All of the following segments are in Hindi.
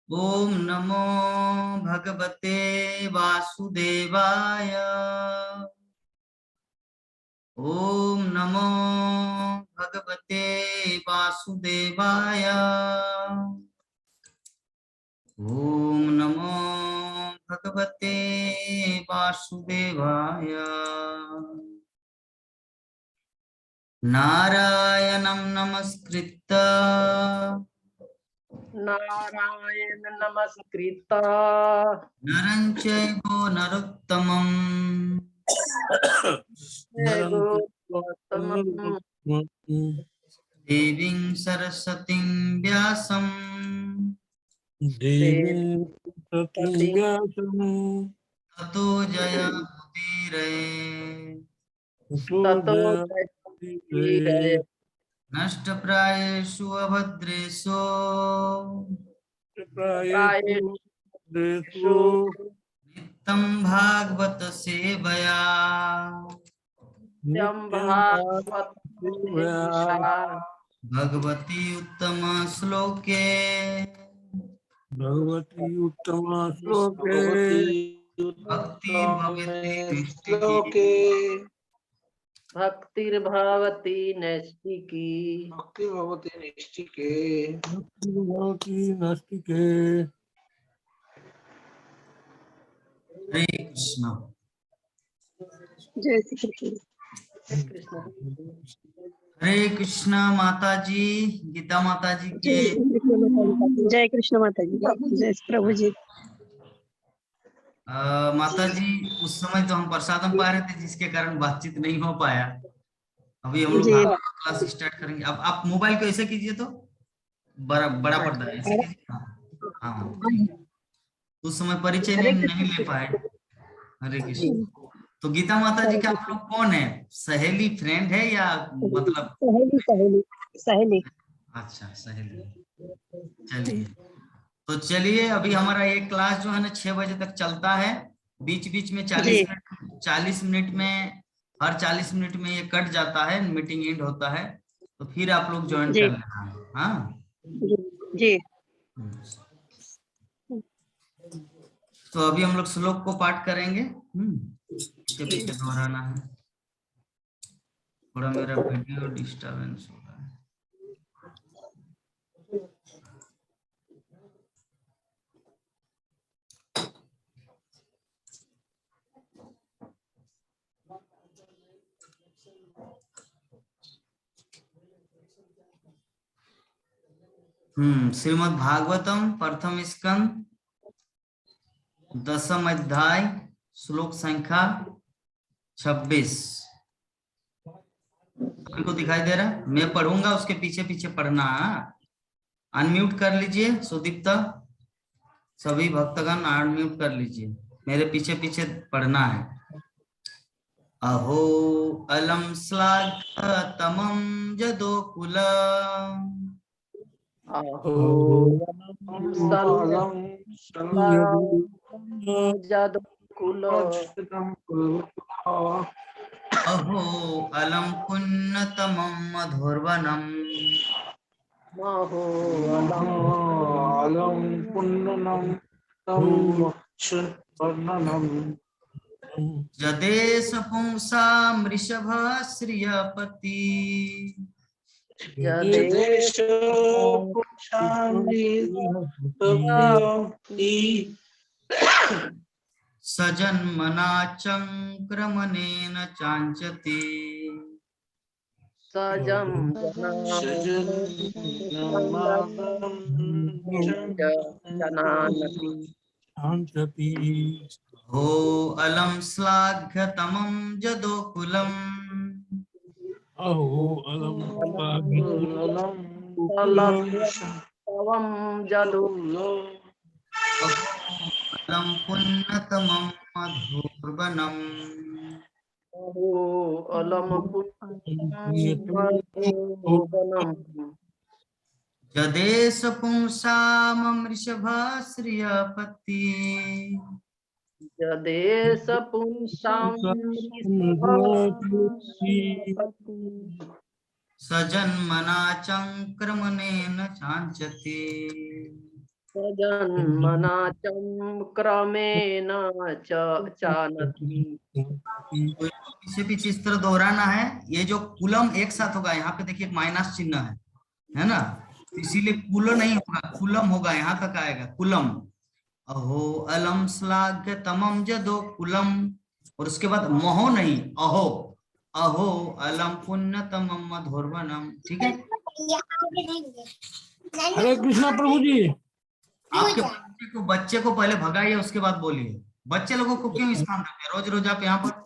ओम नमो भगवते वासुदेवाय। ओम नमो भगवते वासुदेवाय। ओम नमो भगवते वासुदेवाय। नारायणं नमस्कृत्य नारायण नमस्कृता नरं चैव नरोत्तमं देवीं सरस्वतीं व्यासं ततो जयमुदीरये। ततो नष्टप्रायेषु अभद्रेषु नित्यं भागवत सेवया भगवती उत्तम श्लोके भगवती उत्तम श्लोके भक्ति भवति श्लोके नैष्ठिकी। भक्तिर्भवती नैष्ठिकी। भक्ति भवति नैष्ठिके। भगवती नास्तिके। हरे कृष्ण। जय श्री कृष्ण। कृष्ण हरे कृष्ण। माता जी, गीता माता जी के जय कृष्ण माता जी। जय प्रभु जी। माता जी, उस समय तो हम प्रसादम पा रहे थे जिसके कारण बातचीत नहीं हो पाया। अभी हम लोग जी क्लास स्टार्ट करेंगे। अब आप मोबाइल को ऐसे कीजिए तो बड़ा बड़ा पर्दा है, ऐसे कीजिए। हाँ ठीक। उस समय परिचय हरे नहीं ले कृष्ण। पाए। हरे कृष्ण। तो गीता माता जी हरे का आप कृष्ण। लोग कौन है? सहेली, फ्रेंड है या मतलब? सहेली सहेली सहेली। अच्छा, सहेली। चलिए, तो चलिए अभी हमारा ये क्लास जो है ना 6 बजे तक चलता है। बीच बीच में जी 40 मिनट में, हर 40 मिनट में ये कट जाता है, मीटिंग एंड होता है। तो फिर आप लोग ज्वाइन जी कर लेना है। हाँ, जी जी। तो अभी हम लोग श्लोक को पाठ करेंगे। पीछे पीछे दोहराना है। थोड़ा मेरा वीडियो डिस्टरबेंस हो रहा है। श्रीमद् भागवतम प्रथम स्कंद 10th अध्याय श्लोक संख्या 26। सभी को दिखाई दे रहा है? मैं पढ़ूंगा, उसके पीछे पीछे पढ़ना है। अनम्यूट कर लीजिए सुदीप्ता। सभी भक्तगण अनम्यूट कर लीजिए, मेरे पीछे पीछे पढ़ना है। अहो अलम श्लाघ्यतमं जदोकुलम् अहो अलम जदकुल अहो अलम पुण्यतमं मधुर्वनम् महो अलम पुण्यनम तम मोक्षवर्णनम जदेश पुंसा वृषभ श्रियपति जदेश पुच्छामि तप्यति सजन्मना चंक्रमनेन चांचति सजम सजन जनानति शांति। हो अलम श्लाघ्यतमं जदोकुलम् अहो अलम अलम तवम जदु अलम पुण्यतमं मधुर्वनम् महो अलम पुण्यम जदेश पुंसामृषभ श्रियपति जदेश पुंसाम सजन्मना चंक्रमनेन चांचति स्वजन्मना क्रमेण चानति। तो इसको पीछे पीछे इस तरह दोहराना है। ये जो कुलम एक साथ होगा, यहाँ पे देखिए एक माइनस चिन्ह है ना, इसीलिए कुल नहीं होगा, कुलम होगा, यहाँ तक आएगा कुलम। अहो अलम श्लाघ्य तमम जदो कुलम, और उसके बाद महो नहीं, अहो, अहो अलम पुण्यतमम मधुरवनम। ठीक है, हरे कृष्णा प्रभु जी। आपके बच्चे को पहले भगाइए, उसके बाद बोलिए। बच्चे लोगों को क्यों स्थान देते हैं रोज रोज आप यहाँ पर?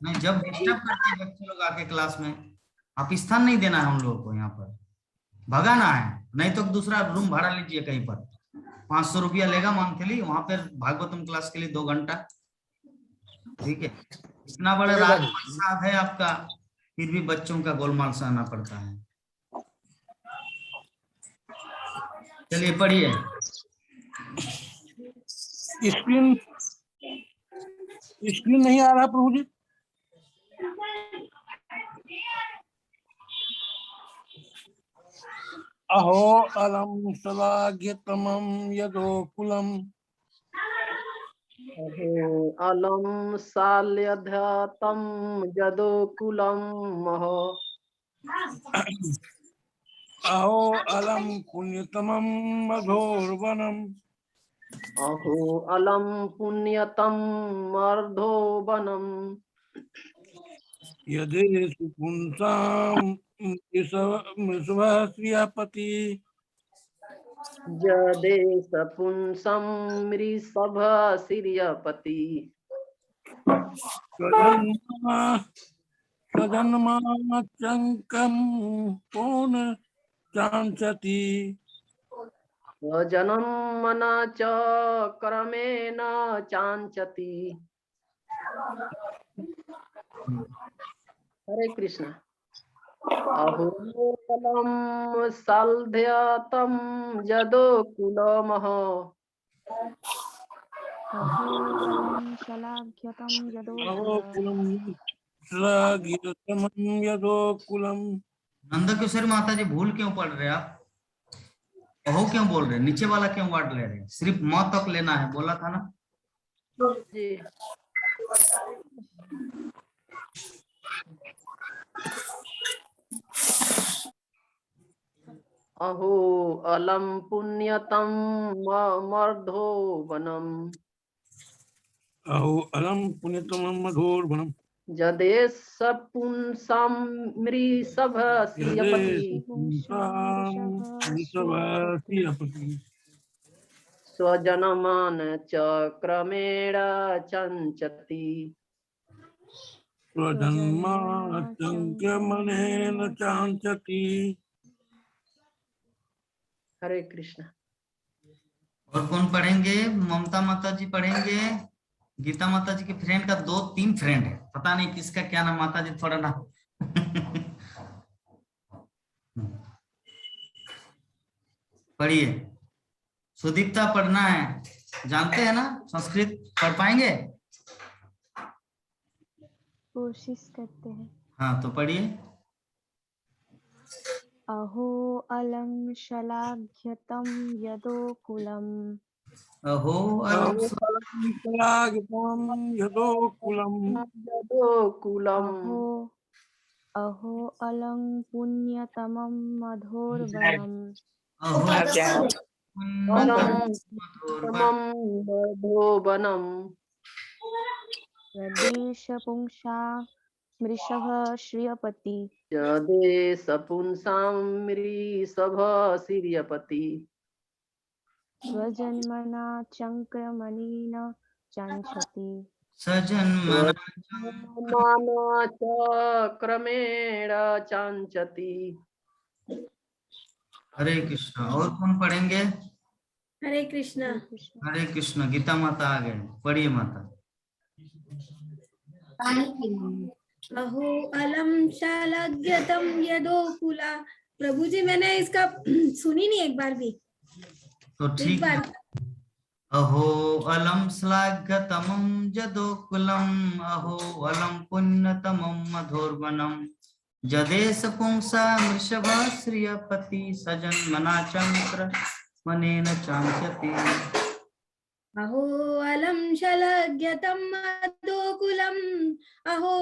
नहीं, जब डिस्टर्ब करते हैं बच्चे लोग आके क्लास में, आप स्थान नहीं देना है उन लोगों को, यहाँ पर भगाना है। नहीं तो दूसरा रूम भाड़ा लीजिए कहीं पर, 500 रुपया लेगा मंथली, वहां पर भागवतम क्लास के लिए 2 घंटा। ठीक है, इतना बड़ा राज प्रसाद है आपका, फिर भी बच्चों का गोलमाल सहना पड़ता है। चलिए पढ़िए। स्क्रीन नहीं आ रहा प्रभु जी। अहो अलम श्लाघ्यतमं यदो कुलम। अहो अलम शाल्यधतं यदो कुलं महो। अहो अलम पुण्यतमं मधोर्वनम। अहो अलम पुण्यतं मर्धोवनं। यदेषु पुंसां मृषभः श्रियपति। जदेश पुंसं मृषभ सिर्यपति। स्वजन्माचङ्कं पुन चांचति। स्वजन्मना च क्रमेण चांचति। हरे कृष्ण। अहो अलम साल्ध्यतं यदो कुलमः। शलाघ्यतं यदो अहो कुलं श्लाघ्यतमं यदो कुलम। नंद किशोर माता जी भूल क्यों पढ़ रहे आप? अहो क्यों बोल रहे, नीचे वाला क्यों वर्ड ले रहे? सिर्फ म तक लेना है, बोला था ना जी। अहो अलम पुण्यतं मर्धोवनम्। अहो अलम पुण्यतमं मधोर्वनम। जदेश पुंसां मृषभ सिर्यपति। स्वजनमान च क्रमेण चंचति। स्वजन्माचङ्क्यमनेन चांचति। हरे कृष्ण। और कौन पढ़ेंगे? ममता माता जी पढ़ेंगे। गीता माता जी के फ्रेंड का 2-3 फ्रेंड है, पता नहीं किसका क्या नाम। माता जी थोड़ा ना पढ़िए। सुदीप्ता पढ़ना है, जानते हैं ना संस्कृत, पढ़ पाएंगे? कोशिश करते हैं। हाँ तो पढ़िए। अहो अलम शलाघ्यतं यदो कुलम। अहो अलम श्लाघ्यतं यदो कुलम। यदो कुलम्। अहो अलम पुण्यतमं मधोर्वनम्। अहो समं मधोवनम्। यदेश पुंसा मृषभ श्रियपति। जदेश पुंसां मृषभ सिर्यपति। स्वजन्मना चंक्रमणिन चांचति। स्वजन्मना च क्रमेण चांचति। हरे कृष्णा। और कौन पढ़ेंगे? हरे कृष्णा। हरे कृष्णा। गीता माता आ गए, पढ़िए माता। अहो अलम शालग्यतम यदो कुला। प्रभु जी मैंने इसका सुनी नहीं एक बार भी। तो ठीक है। अहो अलम श्लाघ्यतमं यदो कुलम। अहो अलम पुण्यतमं मधुर्वनम। जदेश पुंसा वृषभ श्रियपति सजन मना चंक्र मनेन चांचति। अहो अलम शलग्यतम मधोकुलम अहो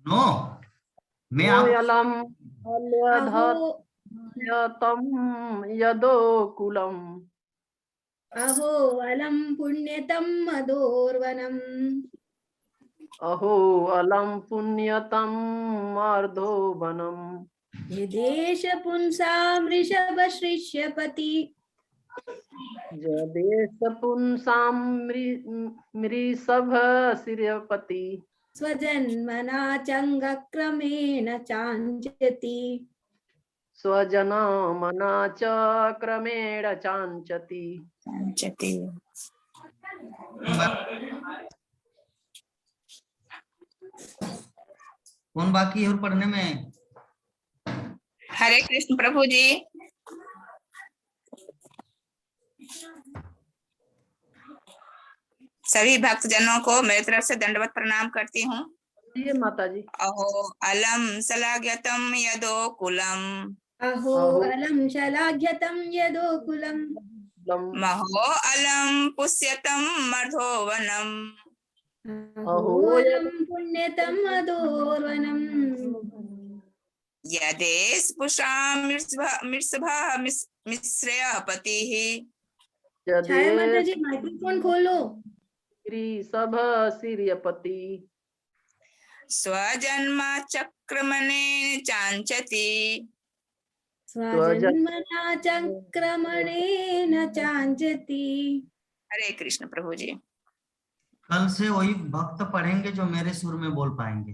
नो मैं आप यलम अहो यतम यदोकुलम अहो अलम पुण्यतम मधोर्वनम अहो अलम पुण्यतम अर्धोवनम यदेश पुंसाम ऋषभ श्रिष्यपति जदेश पुंसाम मृषभ सिर्यपति स्वजन्मना चंगक्रमेण चांचति स्वजना मना च क्रमेण चांचति। कौन बाकी है और पढ़ने में? हरे कृष्ण प्रभु जी। सभी भक्त जनों को मेरी तरफ से दंडवत प्रणाम करती हूँ। ये माता जी। अहो अलम सलाग्यतम यदो कुलम अहो अलम शलाघ्यतम यदोकुलम महो अलम पुष्यतम मधोवनम अहो अलम पुण्यतम मधोर्वनम यदेश पुषाम मिर्षभः मिश्रयपतिः। छाया माता जी माइक्रोफोन खोलो। सब सिर्यपति स्वजन्मा चक्रमणे चांचति स्वजन्मना चक्रमणेन चांचति। हरे कृष्ण प्रभु जी। कल से वही भक्त पढ़ेंगे जो मेरे सुर में बोल पाएंगे।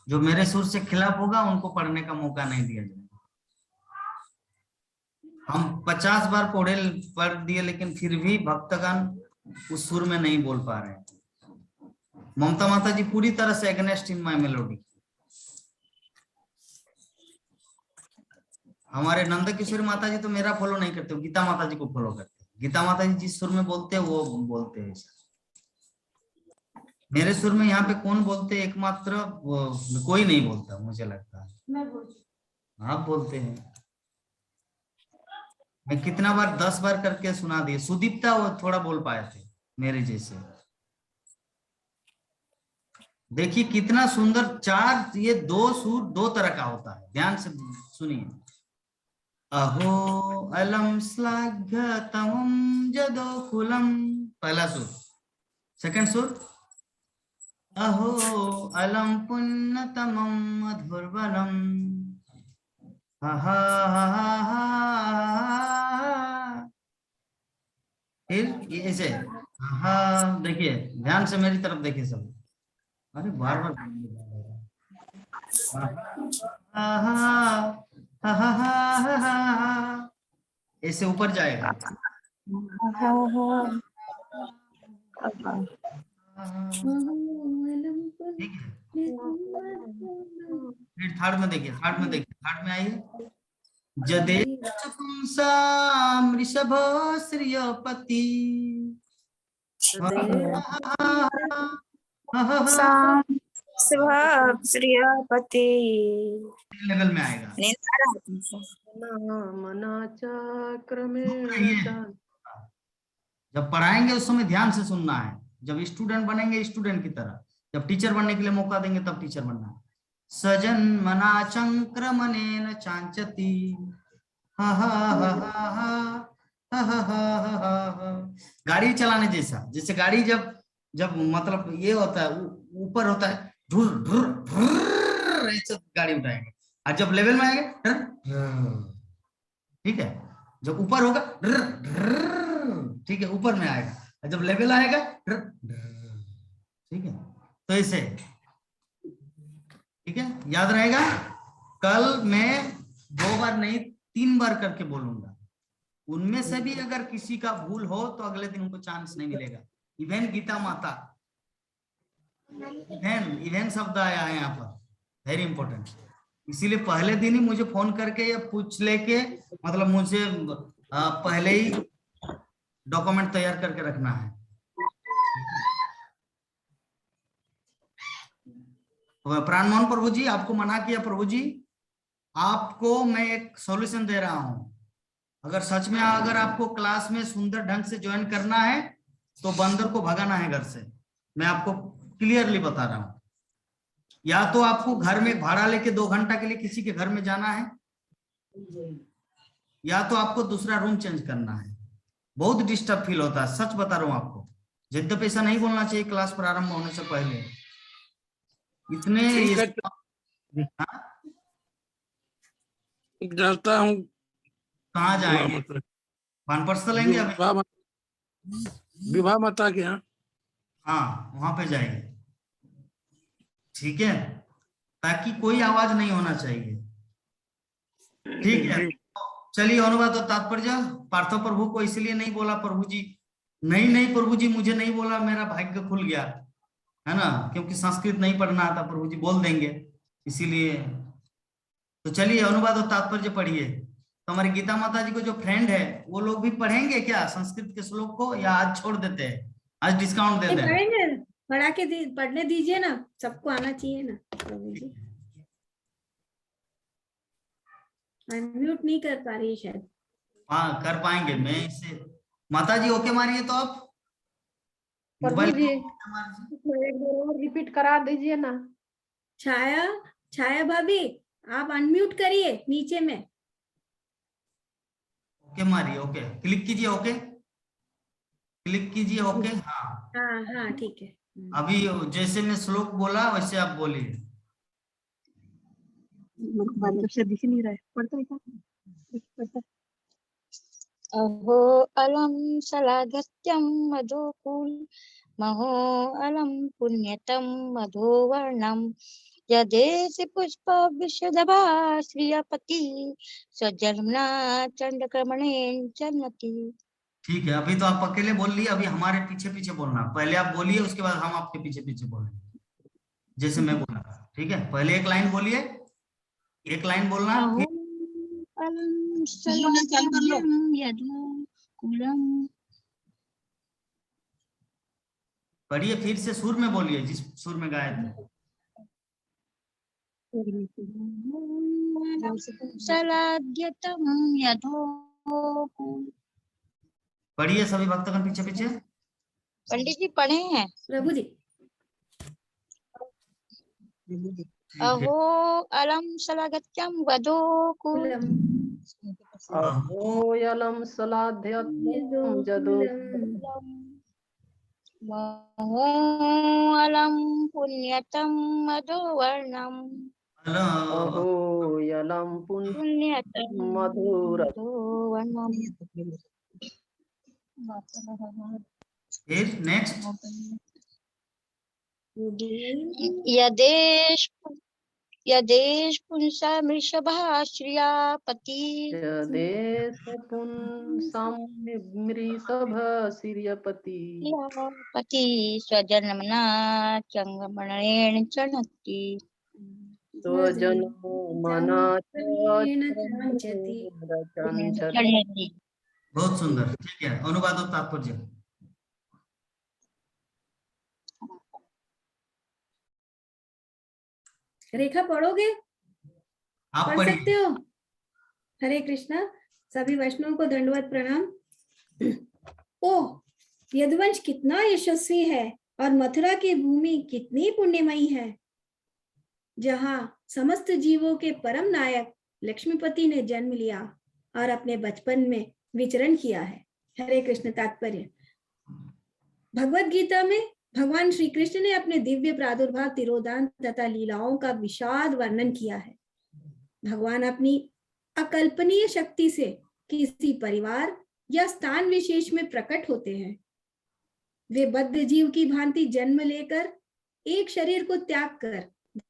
जो मेरे सुर से खिलाफ होगा उनको पढ़ने का मौका नहीं दिया जाएगा। हम 50 बार पढ़ दिए लेकिन फिर भी भक्तगण उस सुर में नहीं बोल पा रहे। ममता माता जी पूरी तरह से अगेंस्ट इन माय मेलोडी। हमारे नंद किशोरी माता जी तो मेरा फॉलो नहीं करते, गीता माता जी को फॉलो करते। गीता माता जी जिस सुर में बोलते हैं वो बोलते हैं। मेरे सुर में यहाँ पे कौन बोलते? एकमात्र कोई नहीं बोलता मुझे लगता है। आप बोलते हैं। मैं कितना बार 10 बार करके सुना दिए। सुदीप्ता वो थोड़ा बोल पाए थे मेरे जैसे। देखिए कितना सुंदर चार, ये 2 सुर 2 तरह का होता है। ध्यान से सुनिए। अहो अलम श्लाघ्यतमं यदोकुलम, पहला सुर। सेकंड सुर अहो अलम पुण्यतमं मधुर्वनम फिर ये ऐसे देखिए, ध्यान से मेरी तरफ देखिए सब। अरे बार बार ऐसे ऊपर जाएगा। ठीक है, फिर थर्ड में देखिए। थर्ड में आइए। जदेश पुंसाम ऋषभ श्रियपति श्रीपति लेवल में आएगा। मना च क्रमेण चांचति। जब पढ़ाएंगे उस समय ध्यान से सुनना है। जब स्टूडेंट बनेंगे स्टूडेंट की तरह, जब टीचर बनने के लिए मौका देंगे तब टीचर बनना है। सजन मना चंक्रमनेन चांचति। गाड़ी चलाने जैसा। जैसे गाड़ी जब मतलब ये होता है, ऊपर होता है ढुर ढुर ढुर, ऐसे गाड़ी उठाएंगे। और जब लेवल में आएंगे, ठीक है, जब ऊपर होगा ठीक है, ऊपर में आएगा। और जब लेवल आएगा ठीक है, तो ऐसे। ठीक है, याद रहेगा। कल मैं 2 बार नहीं 3 बार करके बोलूंगा। उनमें से भी अगर किसी का भूल हो तो अगले दिन उनको चांस नहीं मिलेगा। इवेन गीता माता, इवेन शब्द आया है यहाँ पर, वेरी इंपॉर्टेंट। इसीलिए पहले दिन ही मुझे फोन करके या पूछ लेके, मतलब मुझे पहले ही डॉक्यूमेंट तैयार करके रखना है। प्राणमोहन प्रभु जी, आपको मना किया प्रभु जी, आपको मैं एक सॉल्यूशन दे रहा हूं। अगर सच में अगर आपको क्लास में सुंदर ढंग से ज्वाइन करना है तो बंदर को भगाना है घर से। मैं आपको क्लियरली बता रहा हूं। या तो आपको घर में भाड़ा लेके 2 घंटा के लिए किसी के घर में जाना है, या तो आपको दूसरा रूम चेंज करना है। बहुत डिस्टर्ब फील होता है, सच बता रहा हूं आपको। जिद्द पैसा नहीं बोलना चाहिए क्लास प्रारंभ होने से पहले। इतने ठीक है, जाता हूँ। कहाँ जाएंगे? वानप्रस्थ लेंगे अभी? विवाह माता के यहाँ। हाँ, वहां पे जाएंगे, ठीक है, ताकि कोई आवाज नहीं होना चाहिए, ठीक है। चलिए, अनुवाद और तात्पर्य। पार्थो प्रभु को इसलिए नहीं बोला प्रभु जी, नहीं प्रभु जी, मुझे नहीं बोला, मेरा भाग्य खुल गया, है ना, क्योंकि संस्कृत नहीं पढ़ना आता। प्रभु जी बोल देंगे, इसीलिए। तो चलिए, अनुवाद और तात्पर्य पढ़िए। तो हमारी गीता माता जी को जो फ्रेंड है वो लोग भी पढ़ेंगे क्या संस्कृत के श्लोक को, या आज छोड़ देते हैं? आज डिस्काउंट दे दें? पढ़ेंगे, पढ़ा के पढ़ने दीजिए ना, सबको आना चाहिए ना प्रभु जी। अनम्यूट नहीं कर पा रही है शायद। हाँ, कर पाएंगे। मैं इसे माता जी ओके मारिए तो आप प्रभु मोबाइल जी एक बार और रिपीट करा दीजिए ना। छाया भाभी, आप अनम्यूट करिए नीचे में। ओके मारिए, ओके क्लिक कीजिए, ओके क्लिक कीजिए, ओके। हाँ हाँ हाँ ठीक है। अभी जैसे मैं श्लोक बोला वैसे आप बोलिए। मतलब से दिख नहीं रहा है, पढ़ता है क्या? अहो अलम सलागत्यम मधुकुल महो अलम पुण्यतम मधुवर्णम यदेश पुष्प विषदभा श्रियपति सजन्मना चंडक्रमणेन जन्मति। ठीक है, अभी तो आप अकेले बोल लिए, अभी हमारे पीछे पीछे बोलना। पहले आप बोलिए, उसके बाद हम आपके पीछे पीछे बोलेंगे, जैसे मैं बोला, ठीक है। पहले एक लाइन बोलिए, एक लाइन बोलना, अहो फिर अलम सलागत्यम मधुकुलम। पढ़िए, फिर से सुर में बोलिए, जिस सुर में गाए थे। सलाद्यतम यदोकुल। पढ़िए सभी भक्तगण पीछे पीछे। पंडित जी पढ़े हैं प्रभु जी। अहो अलम सलागत्यम वधोकुल अहोयलम सलाध्यत्वं जदो महो अलम पुण्यतम मधुवर्णम अहोयलम पुण्यतम मधुर मधुवर्णम। फिर नेक्स्ट, यदेश पुंसा वृषभः श्रियापति देश पुंसं मृषभ सिर्यपति पति स्वजन्मना चंगमणेन चणति। स्वजनो मना चण्यति। बहुत सुंदर, ठीक है। अनुवाद और तात्पर्य। रेखा पढ़ोगे? आप पढ़ पढ़िए। सकते हो? हरे कृष्णा। सभी वैष्णवों को दंडवत प्रणाम। ओ, यदुवंश कितना यशस्वी है और मथुरा की भूमि कितनी पुण्यमयी है, जहाँ समस्त जीवों के परम नायक लक्ष्मीपति ने जन्म लिया और अपने बचपन में विचरण किया है। हरे कृष्ण। तात्पर्य। भगवत गीता में भगवान श्री कृष्ण ने अपने दिव्य प्रादुर्भाव, तिरोधान तथा लीलाओं का विशाल वर्णन किया है। भगवान अपनी अकल्पनीय शक्ति से किसी परिवार या स्थान विशेष में प्रकट होते हैं। वे बद्ध जीव की भांति जन्म लेकर एक शरीर को त्याग कर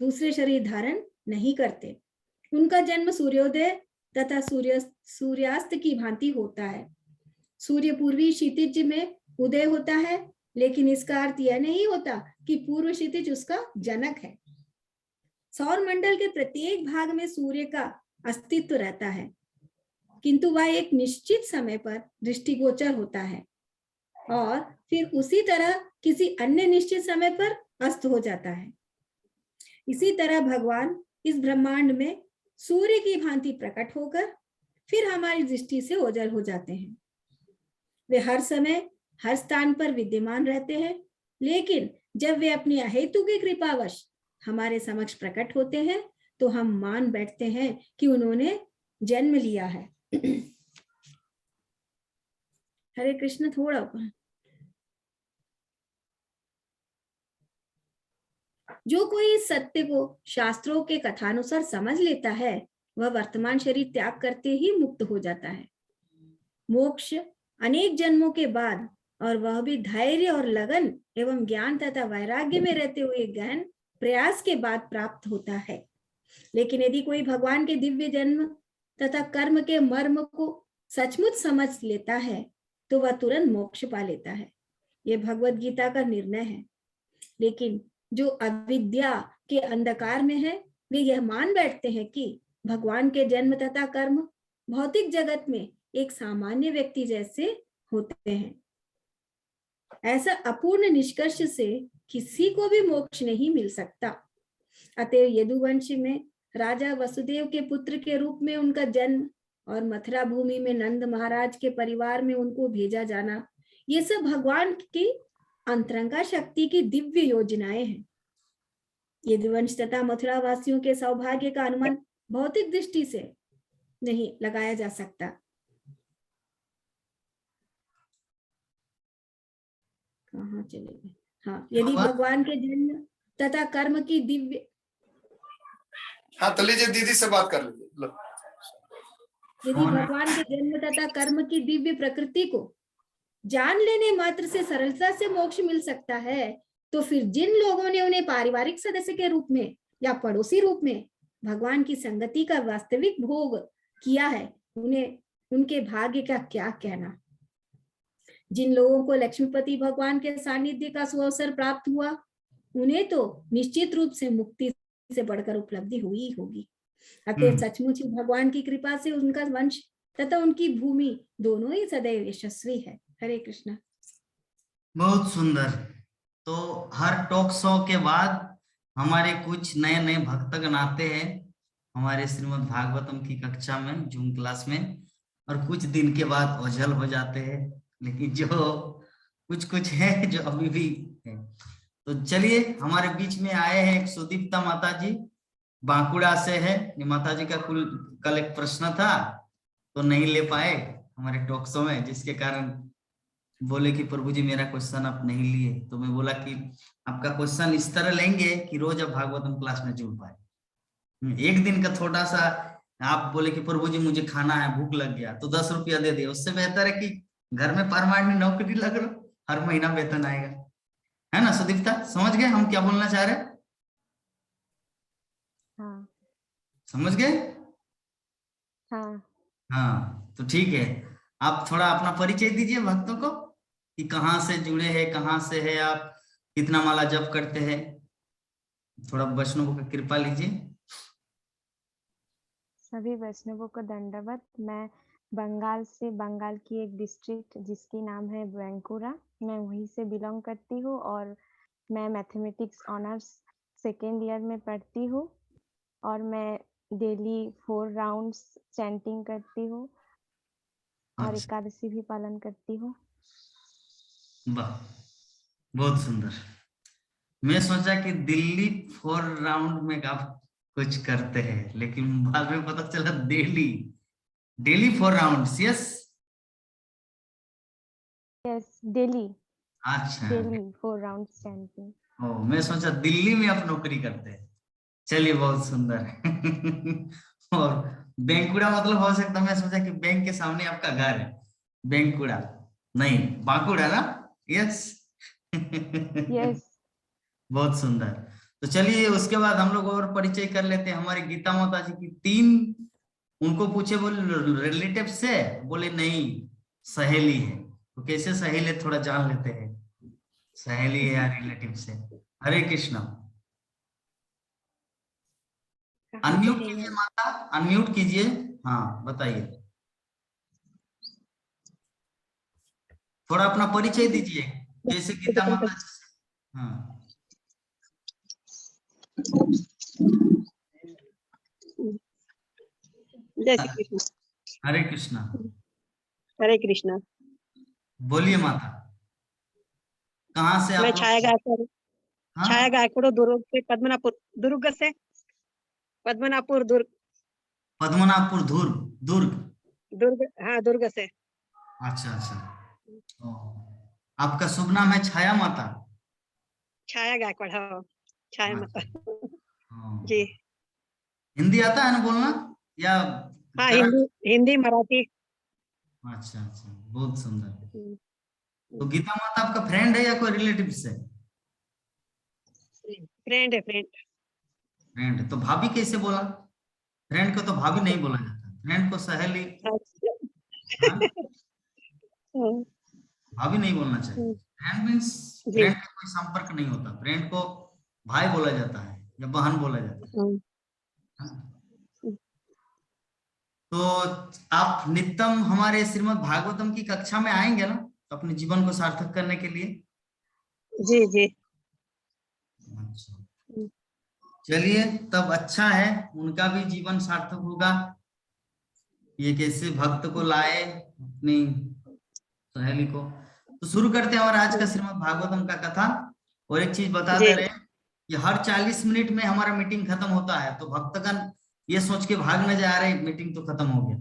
दूसरे शरीर धारण नहीं करते। उनका जन्म सूर्योदय तथा सूर्यास्त की भांति होता है। सूर्य पूर्वी क्षितिज में उदय होता है, लेकिन इसका अर्थ यह नहीं होता कि पूर्व क्षितिज उसका जनक है। सौर मंडल के प्रत्येक भाग में सूर्य का अस्तित्व रहता है, किंतु वह एक निश्चित समय पर दृष्टिगोचर होता है और फिर उसी तरह किसी अन्य निश्चित समय पर अस्त हो जाता है। इसी तरह भगवान इस ब्रह्मांड में सूर्य की भांति प्रकट होकर फिर हमारी दृष्टि से ओझल हो जाते हैं। वे हर समय हर स्थान पर विद्यमान रहते हैं, लेकिन जब वे अपनी अहेतु की कृपावश हमारे समक्ष प्रकट होते हैं तो हम मान बैठते हैं कि उन्होंने जन्म लिया है। हरे कृष्ण। थोड़ा ऊपर। जो कोई इस सत्य को शास्त्रों के कथानुसार समझ लेता है वह वर्तमान शरीर त्याग करते ही मुक्त हो जाता है। मोक्ष अनेक जन्मों के बाद, और वह भी धैर्य और लगन एवं ज्ञान तथा वैराग्य में रहते हुए गहन प्रयास के बाद प्राप्त होता है। लेकिन यदि कोई भगवान के दिव्य जन्म तथा कर्म के मर्म को सचमुच समझ लेता है तो वह तुरंत मोक्ष पा लेता है। यह भगवत गीता का निर्णय है। लेकिन जो अविद्या के अंधकार में है वे यह मान बैठते हैं कि भगवान के जन्म तथा कर्म भौतिक जगत में एक सामान्य व्यक्ति जैसे होते हैं। ऐसा अपूर्ण निष्कर्ष से किसी को भी मोक्ष नहीं मिल सकता। अतएव यदुवंश में राजा वसुदेव के पुत्र के रूप में उनका जन्म और मथुरा भूमि में नंद महाराज के परिवार में उनको भेजा जाना, ये सब भगवान की अंतरंगा शक्ति की दिव्य योजनाएं हैं। यदुवंश तथा मथुरा वासियों के सौभाग्य का अनुमान भौतिक दृष्टि से नहीं लगाया जा सकता। कहाँ चले गए? हाँ, यदि भगवान के जन्म तथा कर्म की दिव्य, हाँ तो लीजिए दीदी से बात कर लीजिए। लो। यदि भगवान के जन्म तथा कर्म की दिव्य प्रकृति को जान लेने मात्र से सरलता से मोक्ष मिल सकता है, तो फिर जिन लोगों ने उन्हें पारिवारिक सदस्य के रूप में या पड़ोसी रूप में भगवान की संगति का वास्तविक भोग किया है, उन्हें उनके भाग्य का क्या कहना। जिन लोगों को लक्ष्मीपति भगवान के सानिध्य का सुअवसर प्राप्त हुआ, उन्हें तो निश्चित रूप से मुक्ति से बढ़कर उपलब्धि हुई होगी। अतः सचमुच ही भगवान की कृपा से उनका वंश तथा उनकी भूमि दोनों ही सदैव यशस्वी है। हरे कृष्ण। बहुत सुंदर। तो हर टॉक शो के बाद हमारे कुछ नए नए भक्तगण आते हैं हमारे श्रीमद् भागवतम की कक्षा में, जूम क्लास में, और कुछ दिन के बाद ओझल हो जाते हैं। लेकिन जो कुछ है जो अभी भी है। तो चलिए, हमारे बीच में आए हैं एक सुदीप्ता माता जी, बांकुड़ा से है। माता जी का कल एक प्रश्न था तो नहीं ले पाए हमारे टॉक शो में, जिसके कारण बोले कि प्रभु जी मेरा क्वेश्चन आप नहीं लिए। तो मैं बोला कि आपका क्वेश्चन इस तरह लेंगे कि रोज आप भागवतम क्लास में जुड़ पाए। एक दिन का थोड़ा सा आप बोले कि प्रभु जी मुझे खाना है, भूख लग गया, तो 10 रुपया दे दिए। उससे बेहतर है कि घर में परमानेंट नौकरी लग रहा, हर महीना वेतन आएगा। है ना सुदीप्ता? समझ गए हम क्या बोलना चाह रहे हैं? हाँ। समझ गए? हाँ। तो ठीक है, आप थोड़ा अपना परिचय दीजिए भक्तों को कि कहाँ से जुड़े हैं, कहाँ से है आप, कितना माला जप करते हैं। थोड़ा वैष्णवों की कृपा लीजिए। सभी वैष्णवों को दंडवत। मैं बंगाल से, बंगाल की एक डिस्ट्रिक्ट जिसकी नाम है बैंकुरा, मैं वहीं से बिलोंग करती हूँ और मैं मैथमेटिक्स ऑनर्स सेकेंड ईयर में पढ़ती हूँ और मैं डेली 4 राउंड्स चैंटिंग करती हूँ और एकादशी भी पालन करती हूँ। वाह, बहुत सुंदर। मैं सोचा कि दिल्ली 4 राउंड में आप कुछ करते हैं, लेकिन बाद में पता चला डेली 4 राउंड्स। Yes daily. अच्छा, डेली 4 राउंड्स चैंटिंग। ओ, मैं सोचा दिल्ली में आप नौकरी करते हैं। चलिए, बहुत सुंदर। और बैंकुड़ा मतलब हो सकता, मैं सोचा कि बैंक के सामने आपका घर है। बैंकुड़ा नहीं, बांकुड़ा ना? यस। यस। बहुत सुंदर। तो चलिए, उसके बाद हम लोग और परिचय कर लेते हैं। हमारी गीता माता जी की 3, उनको पूछे बोले रिलेटिव से, बोले नहीं सहेली है। तो कैसे सहेली है थोड़ा जान लेते हैं। सहेली है या रिलेटिव से? हरे कृष्ण। अनम्यूट कीजिए माता, अनम्यूट कीजिए। हाँ बताइए, थोड़ा अपना परिचय दीजिए, जैसे गीता माता। हाँ जय श्री कृष्ण। हरे कृष्णा। हरे कृष्णा। बोलिए माता, कहाँ से मैं आप छाया लोग? गायकवाड़, हाँ? छाया गायकवाड़ दुर्ग से, पद्मनापुर दुर्ग से, पद्मनापुर दुर्ग, पद्मनाभपुर दुर्ग। दुर्ग, दुर्ग, हाँ दुर्ग से। अच्छा अच्छा। ओ, आपका शुभ नाम है छाया माता? छाया गायकवाड़, हाँ छाया माता। हाँ। जी हिंदी आता है ना बोलना या? हाँ, हिंदी मराठी। अच्छा अच्छा, बहुत सुंदर। तो गीता माता आपका फ्रेंड है या कोई रिलेटिव से? फ्रेंड है, फ्रेंड। फ्रेंड है तो भाभी कैसे बोला? फ्रेंड को तो भाभी नहीं बोला जाता, फ्रेंड को सहेली। हाँ? भाभी नहीं बोलना चाहिए। फ्रेंड मीन्स जी। फ्रेंड का कोई संपर्क नहीं होता, फ्रेंड को भाई बोला जाता है या बहन बोला जाता है। हाँ? तो आप नित्यम हमारे श्रीमद् भागवतम की कक्षा में आएंगे ना, अपने जीवन को सार्थक करने के लिए? जी जी। अच्छा, चलिए तब अच्छा है, उनका भी जीवन सार्थक होगा। ये कैसे भक्त को लाए अपनी सहेली को। तो शुरू करते हैं और आज का श्रीमद् भागवतम का कथा। और एक चीज बता दे रहे हैं कि हर 40 मिनट में हमारा मीटिंग खत्म होता है, तो भक्तगण ये सोच के भाग न जा रहे मीटिंग तो खत्म हो गया,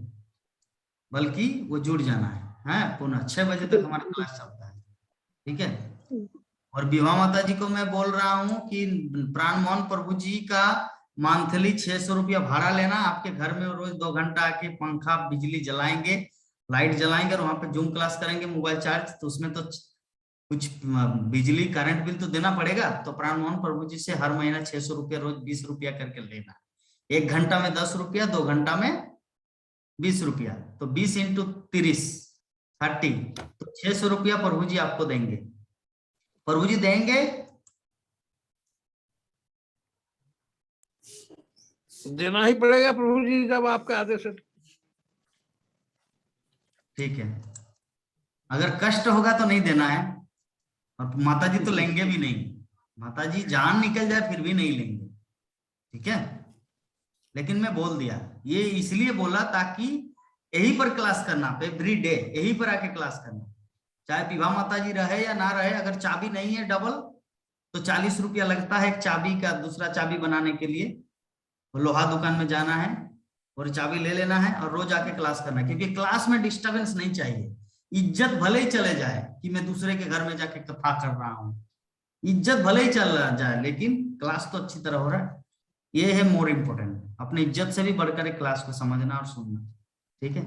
बल्कि वो जुड़ जाना है पुनः 6 बजे तक हमारा क्लास चलता है। ठीक है। और विभा माता जी को मैं बोल रहा हूँ कि प्राण मोहन प्रभु जी का मंथली 600 रुपया भाड़ा लेना, आपके घर में रोज 2 घंटा आके पंखा बिजली जलाएंगे, लाइट जलाएंगे और वहां पे जूम क्लास करेंगे, मोबाइल चार्ज, तो उसमें तो कुछ बिजली करंट बिल तो देना पड़ेगा। तो प्राण मोहन प्रभु जी से हर महीना 600 रुपया, रोज 20 रुपया करके लेना। 1 घंटा में 10 रुपया, 2 घंटा में 20 रुपया, तो 20 इंटू 30 तो 600 रुपया प्रभु जी आपको देंगे। प्रभु जी देंगे? देना ही पड़ेगा प्रभु जी, जब आपका आदेश है। ठीक है, अगर कष्ट होगा तो नहीं देना है, और माता जी तो लेंगे भी नहीं, माता जी जान निकल जाए फिर भी नहीं लेंगे। ठीक है, लेकिन मैं बोल दिया, ये इसलिए बोला ताकि यहीं पर क्लास करना, एवरी डे यहीं पर आके क्लास करना, चाहे विभा माता जी रहे या ना रहे। अगर चाबी नहीं है डबल तो 40 रुपया लगता है एक चाबी का, दूसरा चाबी बनाने के लिए लोहा दुकान में जाना है और चाबी ले लेना है और रोज आके क्लास करना है, क्योंकि क्लास में डिस्टरबेंस नहीं चाहिए। इज्जत भले ही चले जाए कि मैं दूसरे के घर में जाके कथा कर रहा हूँ, इज्जत भले ही चल जाए, लेकिन क्लास तो अच्छी तरह हो रहा है, ये है मोर इम्पोर्टेंट। अपनी इज्जत से भी बढ़कर क्लास को समझना और सुनना। ठीक है,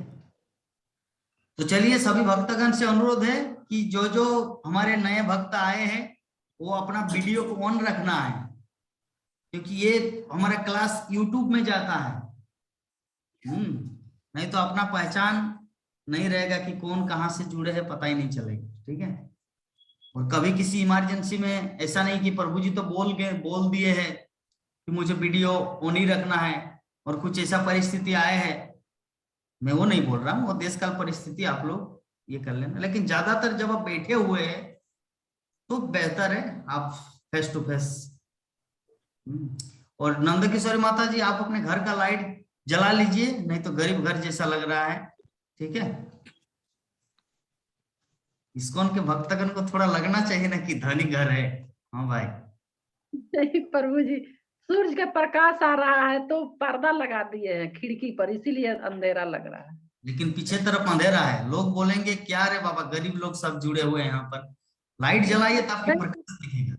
तो चलिए सभी भक्तगण से अनुरोध है कि जो जो हमारे नए भक्त आए हैं वो अपना वीडियो को ऑन रखना है, क्योंकि ये हमारा क्लास यूट्यूब में जाता है। नहीं तो अपना पहचान नहीं रहेगा कि कौन कहाँ से जुड़े हैं, पता ही नहीं चलेगा। ठीक है, और कभी किसी इमरजेंसी में ऐसा नहीं कि प्रभु जी तो बोल दिए हैं कि मुझे वीडियो ऑन ही रखना है, और कुछ ऐसा परिस्थिति आए है, मैं वो नहीं बोल रहा हूँ, वो देश काल परिस्थिति आप लोग ये कर लेना। लेकिन ज्यादातर जब आप बैठे हुए हैं तो बेहतर है आप फेस टू फेस। और नंद किशोरी माता जी आप अपने घर का लाइट जला लीजिए, नहीं तो गरीब घर जैसा लग रहा है। ठीक है, इस्कॉन के भक्तगण को थोड़ा लगना चाहिए ना कि धनी घर है। हाँ भाई, नहीं प्रभु जी, सूरज का प्रकाश आ रहा है तो पर्दा लगा दिए हैं खिड़की पर, इसीलिए अंधेरा लग रहा है। लेकिन पीछे तरफ अंधेरा है, लोग बोलेंगे क्या रे बाबा, गरीब लोग सब जुड़े हुए हैं यहाँ पर, लाइट जलाइए तो आपकी प्रकाश दिखेगा।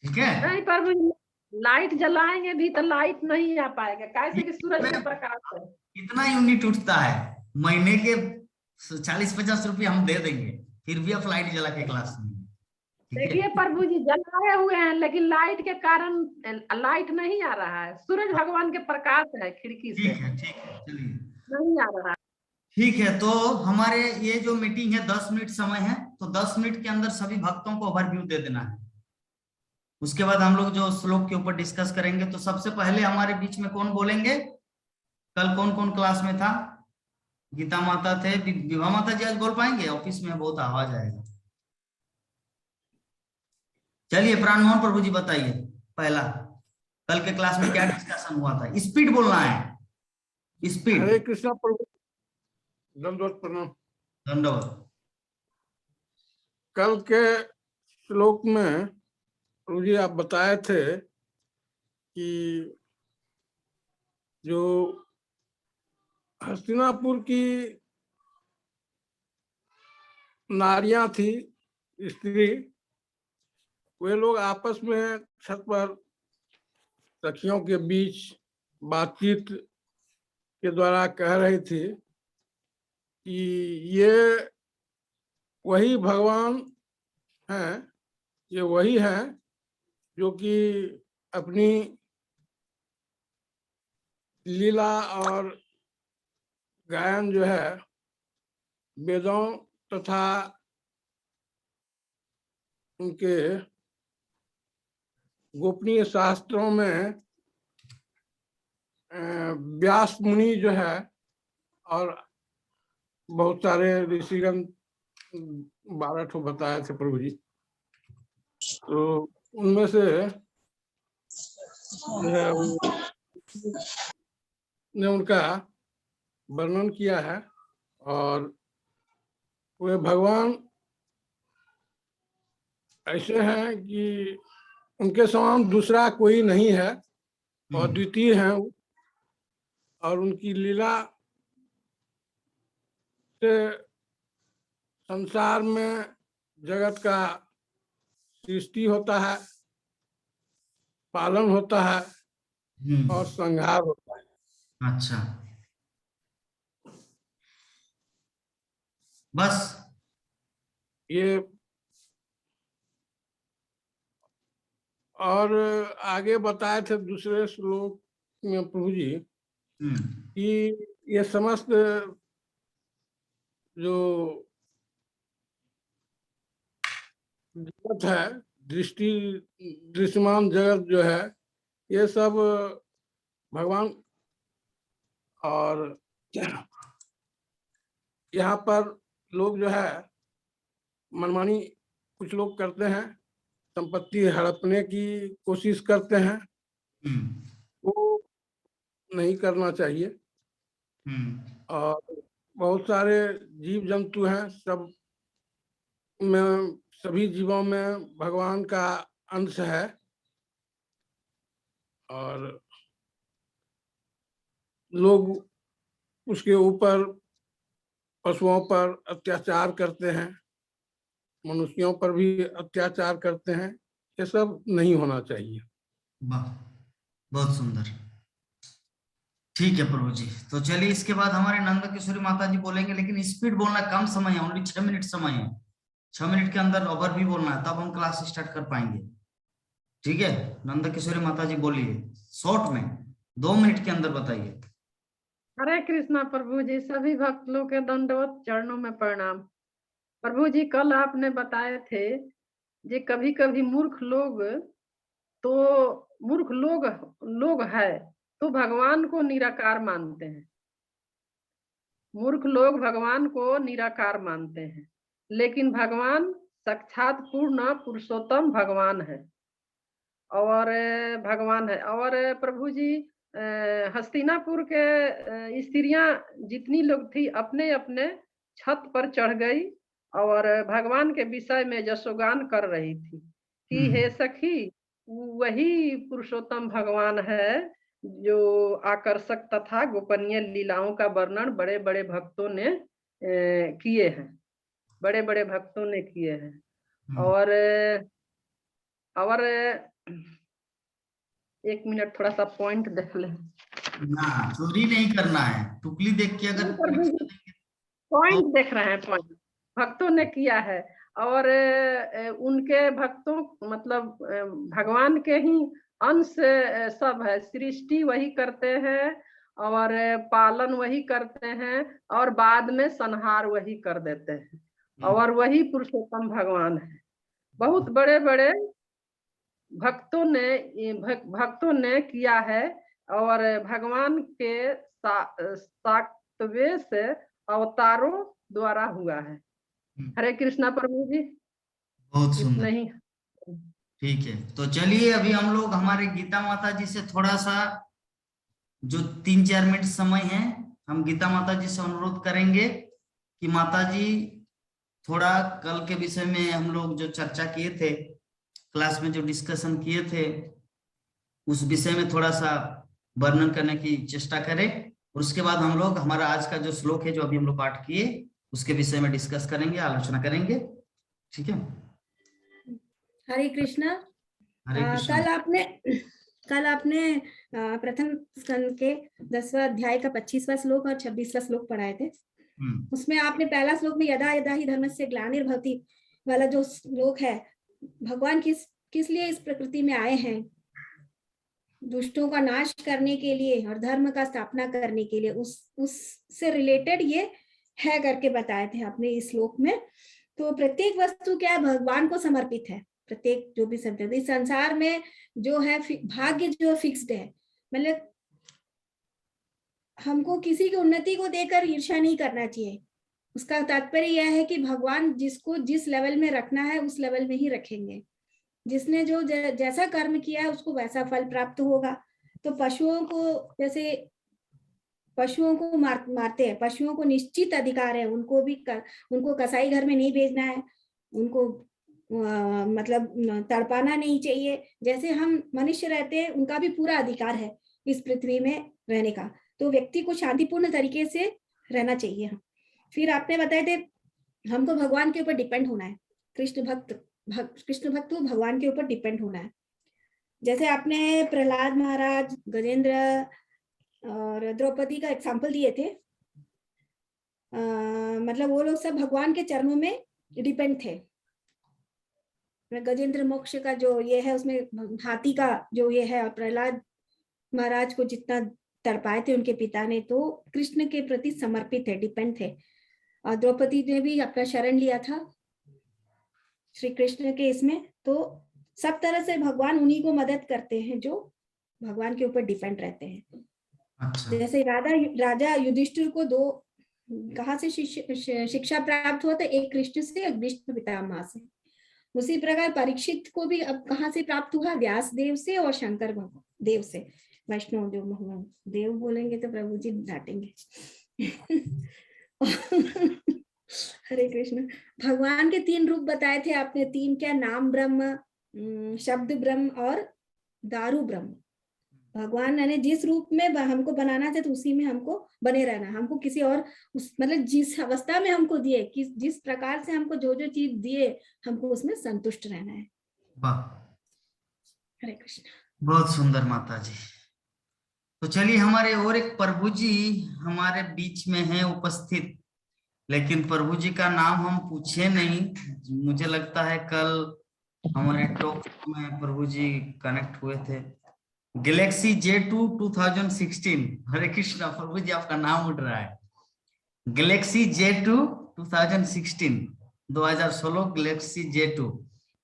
ठीक है, नहीं प्रभु जी, लाइट जलाएंगे भी तो लाइट नहीं आ पाएगा, कैसे कि सूरज का प्रकाश है। कितना यूनिट उठता है महीने के? 40-50 रुपया हम दे देंगे, फिर भी आप लाइट जला के क्लास में। देखिए प्रभु जी, जलाए हुए हैं लेकिन लाइट के कारण लाइट नहीं आ रहा है, सूरज भगवान के प्रकाश है खिड़की से। ठीक है, चलिए नहीं आ रहा है। ठीक है, तो हमारे ये जो मीटिंग है 10 मिनट समय है, तो 10 मिनट के अंदर सभी भक्तों को ओवरव्यू दे देना है। उसके बाद हम लोग जो श्लोक के ऊपर डिस्कस करेंगे। तो सबसे पहले हमारे बीच में कौन बोलेंगे? कल कौन कौन क्लास में था? गीता माता थे, विभा माता जी आज बोल पाएंगे? ऑफिस में बहुत आवाज आएगा। चलिए प्राण मोहन प्रभु जी बताइए, पहला कल के क्लास में क्या डिस्कशन हुआ था? स्पीड बोलना है, स्पीड। हरे कृष्णा प्रभु, दंडवत प्रणाम। दंडवत। कल के श्लोक में प्रभु जी आप बताए थे कि जो हस्तिनापुर की नारियां थी, स्त्री, वे लोग आपस में छत पर सखियों के बीच बातचीत के द्वारा कह रही थी कि ये वही भगवान हैं, ये वही हैं जो कि अपनी लीला और गायन जो है वेदों तथा उनके गोपनीय शास्त्रों में व्यास मुनि जो है और बहुत सारे ऋषिगण 12 ठो बताए थे प्रभु जी, तो उनमें से जो है ने उनका वर्णन किया है और वे भगवान ऐसे हैं कि उनके समान दूसरा कोई नहीं है और द्वितीय हैं और उनकी लीला से संसार में जगत का सृष्टि होता है, पालन होता है और संहार होता है। अच्छा, बस ये और आगे बताए थे दूसरे श्लोक में प्रभु जी कि ये समस्त जो जगत है, दृश्यमान जगत जो है, ये सब भगवान, और यहाँ पर लोग जो है मनमानी कुछ लोग करते हैं, संपत्ति हड़पने की कोशिश करते हैं, वो नहीं करना चाहिए। और बहुत सारे जीव जंतु हैं, सब में, सभी जीवों में भगवान का अंश है और लोग उसके ऊपर पशुओं पर अत्याचार करते हैं, मनुष्यों पर भी अत्याचार करते हैं, ये सब नहीं होना चाहिए। वाह, बहुत सुंदर। ठीक है प्रभु जी, तो चलिए इसके बाद हमारे नंद किशोरी माता जी बोलेंगे, लेकिन स्पीड बोलना, कम समय है, ओनली 6 मिनट समय है, 6 मिनट के अंदर ओवर भी बोलना है, तब हम क्लास स्टार्ट कर पाएंगे। ठीक है, नंद किशोरी माता जी बोलिए, शॉर्ट में 2 मिनट के अंदर बताइए। हरे कृष्णा प्रभु जी, सभी भक्त लोग के दंडवत चरणों में प्रणाम। प्रभु जी, कल आपने बताए थे जे कभी कभी मूर्ख लोग है तो भगवान को निराकार मानते हैं। मूर्ख लोग भगवान को निराकार मानते हैं, लेकिन भगवान साक्षात पूर्ण पुरुषोत्तम भगवान है और प्रभु जी हस्तिनापुर के स्त्रियां जितनी लोग थी अपने अपने छत पर चढ़ गई और भगवान के विषय में यशोगान कर रही थी कि हे सखी, वही पुरुषोत्तम भगवान है जो आकर्षक तथा गोपनीय लीलाओं का वर्णन बड़े बड़े भक्तों ने किए हैं, बड़े बड़े भक्तों ने किए हैं। और एक मिनट, थोड़ा सा पॉइंट देख ले ना, चोरी नहीं करना है, टुकली देख के अगर पॉइंट देख रहे हैं, पॉइंट भक्तों ने किया है और उनके भक्तों मतलब भगवान के ही अंश सब है, सृष्टि वही करते हैं और पालन वही करते हैं और बाद में संहार वही कर देते हैं और वही पुरुषोत्तम भगवान है। बहुत बड़े बड़े भक्तों ने किया है और भगवान के साक्तव्य से अवतारों द्वारा हुआ है। हरे कृष्णा प्रभु जी, बहुत सुंदर। नहीं ठीक है, तो चलिए अभी हम लोग हमारे गीता माता जी से थोड़ा सा, जो 3-4 मिनट समय है, हम गीता माता जी से अनुरोध करेंगे कि माता जी थोड़ा कल के विषय में हम लोग जो चर्चा किए थे, क्लास में जो डिस्कशन किए थे, उस विषय में थोड़ा सा वर्णन करने की चेष्टा करें, और उसके बाद हम लोग हमारा आज का जो श्लोक है जो अभी हम लोग पाठ किए उसके विषय में डिस्कस करेंगे, आलोचना करेंगे। ठीक है, हरे कृष्णा। हरे कृष्ण। कल आपने प्रथम स्कंद के 10वां अध्याय का 25वां श्लोक और 26वां श्लोक पढ़ाए थे। उसमें आपने पहला श्लोक में यदा यदा ही धर्मस्य ग्लानिर्भवति वाला जो श्लोक है, भगवान किस लिए इस प्रकृति में आए हैं, दुष्टों का नाश करने के लिए और धर्म का स्थापना करने के लिए, उससे रिलेटेड ये है करके बताए थे आपने इस श्लोक में। तो प्रत्येक वस्तु क्या है, भगवान को समर्पित है। प्रत्येक जो भी संसार, इस संसार में जो है भाग्य जो फिक्स्ड है, मतलब हमको किसी की उन्नति को देखकर ईर्ष्या नहीं करना चाहिए। उसका तात्पर्य यह है कि भगवान जिसको जिस लेवल में रखना है उस लेवल में ही रखेंगे। जिसने जो जैसा कर्म किया है उसको वैसा फल प्राप्त होगा। तो पशुओं को, जैसे पशुओं को मारते हैं, पशुओं को निश्चित अधिकार है, उनको कसाई घर में नहीं भेजना है, उनको मतलब तड़पाना नहीं चाहिए। जैसे हम मनुष्य रहते हैं, उनका भी पूरा अधिकार है इस पृथ्वी में रहने का। तो व्यक्ति को शांतिपूर्ण तरीके से रहना चाहिए। फिर आपने बताए थे हमको भगवान के ऊपर डिपेंड होना है, कृष्ण भक्त को भगवान के ऊपर डिपेंड होना है। जैसे आपने प्रहलाद महाराज, गजेंद्र और द्रौपदी का एग्जाम्पल दिए थे, मतलब वो लोग सब भगवान के चरणों में डिपेंड थे। गजेंद्र मोक्ष का जो ये है उसमें हाथी का जो ये है, और प्रहलाद महाराज को जितना तड़पाए थे उनके पिता ने, तो कृष्ण के प्रति समर्पित है, डिपेंड थे। और द्रौपदी ने भी अपना शरण लिया था श्री कृष्ण के इसमें। तो सब तरह से भगवान उन्हीं को मदद करते हैं जो भगवान के ऊपर डिपेंड रहते हैं। अच्छा। जैसे राजा युधिष्ठिर को दो कहाँ से शिक्षा प्राप्त हुआ था, एक कृष्ण से, एक भीष्म पितामह से। उसी प्रकार परीक्षित को भी अब कहाँ से प्राप्त हुआ, व्यास देव से और शंकर देव से। वैष्णव देव, भगवान देव बोलेंगे तो प्रभु जी डांटेंगे। हरे कृष्ण। भगवान के 3 रूप बताए थे आपने, 3 क्या, नाम ब्रह्म, शब्द ब्रह्म और दारू ब्रह्म। भगवान ने जिस रूप में हमको बनाना था तो उसी में हमको बने रहना। हमको किसी और मतलब जिस अवस्था में हमको दिए, जिस प्रकार से हमको जो चीज दिए, हमको उसमें संतुष्ट रहना है। वाह, हरे कृष्ण। बहुत सुंदर माता जी। तो चलिए, हमारे और एक प्रभु जी हमारे बीच में हैं उपस्थित, लेकिन प्रभु जी का नाम हम पूछे नहीं। मुझे लगता है कल हमारे टॉक में प्रभु जी कनेक्ट हुए थे। Galaxy J2 2016। हरे कृष्णा। प्रभु जी आपका नाम उठ रहा है। Galaxy J2 2016 Galaxy J2।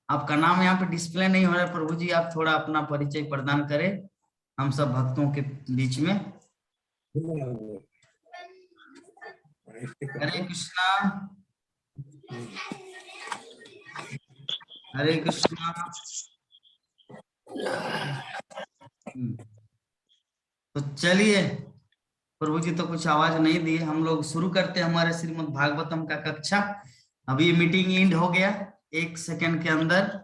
आपका नाम यहाँ पे डिस्प्ले नहीं हो रहा है। प्रभु जी आप थोड़ा अपना परिचय प्रदान करें हम सब भक्तों के बीच में। हरे कृष्णा। हरे कृष्णा। तो चलिए, प्रभु जी तो कुछ आवाज नहीं दी, हम लोग शुरू करते हैं हमारे श्रीमद् भागवतम का कक्षा। अभी मीटिंग एंड हो गया 1 सेकंड के अंदर,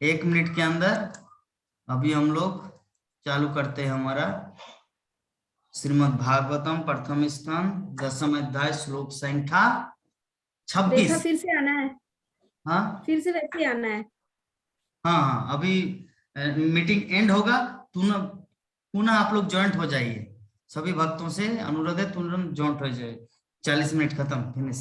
1 मिनट के अंदर अभी हम लोग चालू करते हैं हमारा श्रीमद् भागवतम प्रथम स्कंद 10वां अध्याय श्लोक संख्या 26। फिर से आना है। हाँ, फिर से वैसे आना है। हाँ, अभी मीटिंग एंड होगा, पुनः आप लोग ज्वाइंट हो जाइए। सभी भक्तों से अनुरोध है तुरंत ज्वाइंट हो जाए। 40 मिनट खत्म, फिनिश।